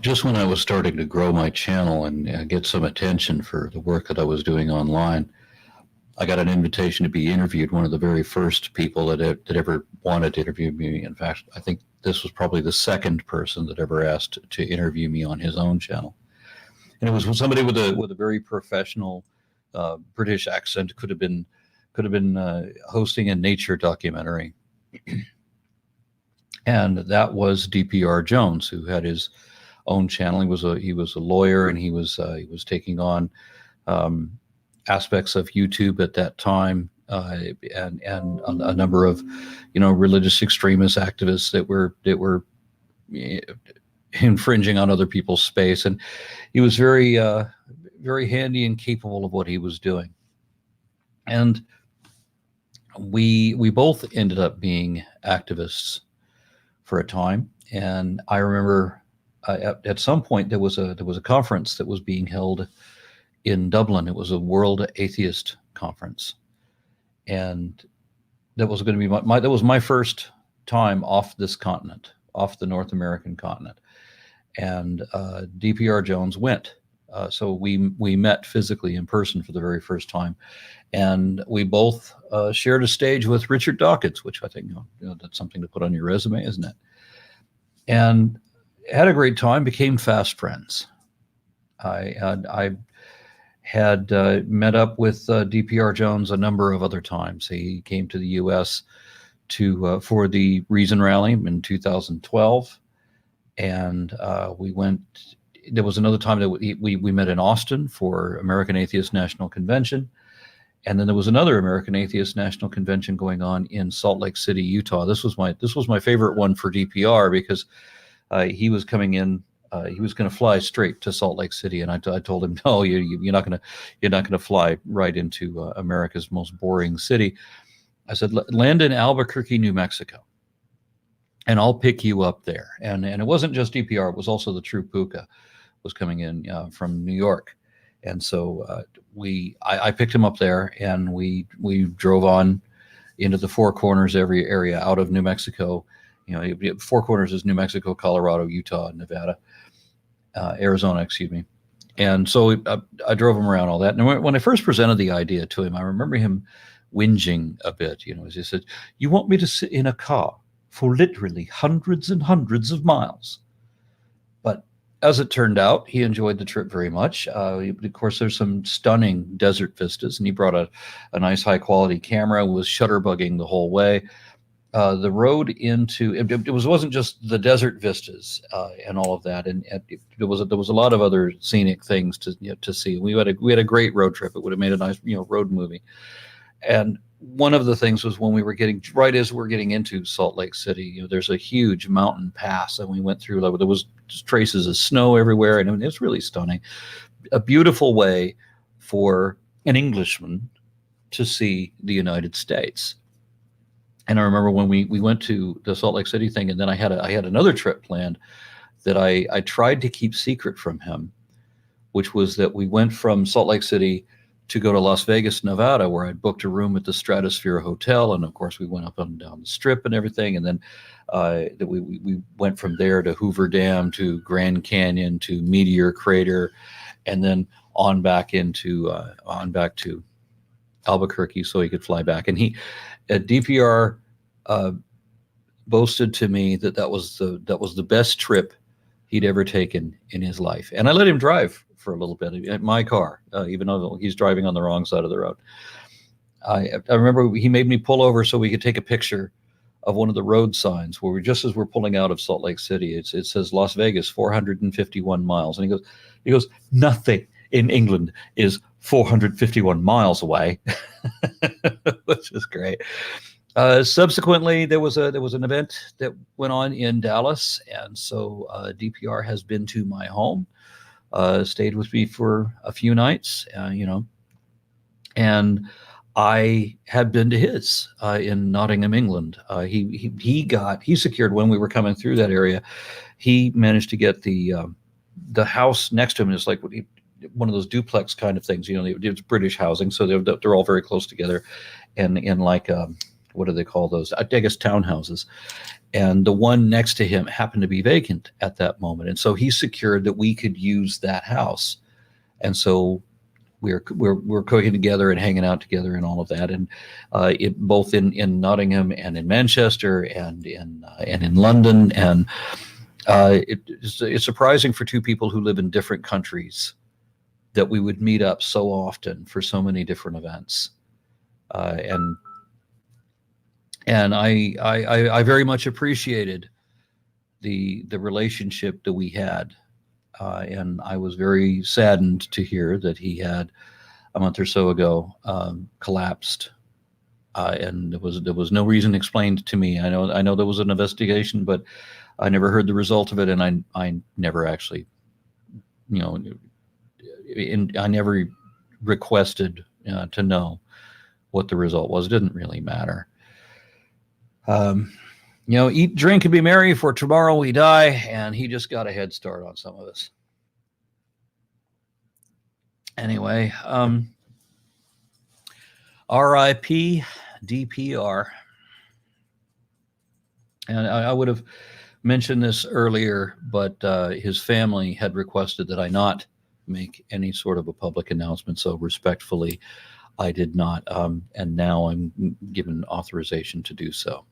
just when I was starting to grow my channel and get some attention for the work that I was doing online, I got an invitation to be interviewed. One of the very first people that ever wanted to interview me. In fact, I think this was probably the second person that ever asked to interview me on his own channel. And it was somebody with a very professional British accent. Could have been hosting a nature documentary, and that was DPR Jones, who had his own channel. He was a lawyer, and he was taking on aspects of YouTube at that time, and a number of religious extremist activists that were infringing on other people's space, and he was very handy and capable of what he was doing. And we both ended up being activists for a time. And I remember at some point there was a conference that was being held in Dublin. It was a World Atheist Conference, and that was going to be that was my first time off this continent, off the North American continent. And DPR Jones went. So we met physically in person for the very first time, and we both shared a stage with Richard Dawkins, which I think that's something to put on your resume, isn't it? And had a great time, became fast friends. I had met up with DPR Jones a number of other times. He came to the U.S. For the Reason Rally in 2012, and we went. There was another time that we met in Austin for American Atheist National Convention, and then there was another American Atheist National Convention going on in Salt Lake City, Utah. This was my favorite one for DPR because he was coming in. He was going to fly straight to Salt Lake City, and I told him, no, you're not going to fly right into America's most boring city. I said, land in Albuquerque, New Mexico, and I'll pick you up there. And it wasn't just DPR; it was also the True Puka was coming in from New York, and so I picked him up there, and we drove on into the Four Corners area out of New Mexico. Four Corners is New Mexico, Colorado, Utah, and Nevada. Arizona, excuse me. And so I drove him around all that. And when I first presented the idea to him, I remember him whinging a bit, as he said, "You want me to sit in a car for literally hundreds and hundreds of miles?" But as it turned out, he enjoyed the trip very much. Of course, there's some stunning desert vistas, and he brought a nice high quality camera, was shutterbugging the whole way. The road into it wasn't just the desert vistas and all of that, and there was a lot of other scenic things to see. We had a great road trip. It would have made a nice road movie. And one of the things was when we were right as we're getting into Salt Lake City, there's a huge mountain pass, and we went through. There was traces of snow everywhere, and it was really stunning. A beautiful way for an Englishman to see the United States. And I remember when we went to the Salt Lake City thing, and then I had another trip planned that I tried to keep secret from him, which was that we went from Salt Lake City to go to Las Vegas, Nevada, where I'd booked a room at the Stratosphere Hotel, and of course we went up and down the Strip and everything, and then we went from there to Hoover Dam, to Grand Canyon, to Meteor Crater, and then on back to Albuquerque so he could fly back. And DPR boasted to me that was the best trip he'd ever taken in his life. And I let him drive for a little bit in my car, even though he's driving on the wrong side of the road. I remember he made me pull over so we could take a picture of one of the road signs where just as we're pulling out of Salt Lake City, it says Las Vegas, 451 miles. And he goes, nothing in England is 451 miles away, which is great. Subsequently, there was an event that went on in Dallas, and so DPR has been to my home, stayed with me for a few nights, and I had been to his in Nottingham, England. He secured, when we were coming through that area, he managed to get the house next to him is like one of those duplex kind of things. It's British housing, so they're all very close together, and in like what do they call those? I guess townhouses. And the one next to him happened to be vacant at that moment. And so he secured that we could use that house. And so we're cooking together and hanging out together and all of that. And it both in Nottingham and in Manchester and in London. And it's surprising for two people who live in different countries that we would meet up so often for so many different events. And I very much appreciated the relationship that we had, and I was very saddened to hear that he had a month or so ago collapsed, and there was no reason explained to me. I know there was an investigation, but I never heard the result of it, and I never actually, I never requested to know what the result was. It didn't really matter. Eat, drink, and be merry, for tomorrow we die, and he just got a head start on some of us. Anyway, R.I.P. DPR. And I would have mentioned this earlier, but his family had requested that I not make any sort of a public announcement, so respectfully, I did not, and now I'm given authorization to do so.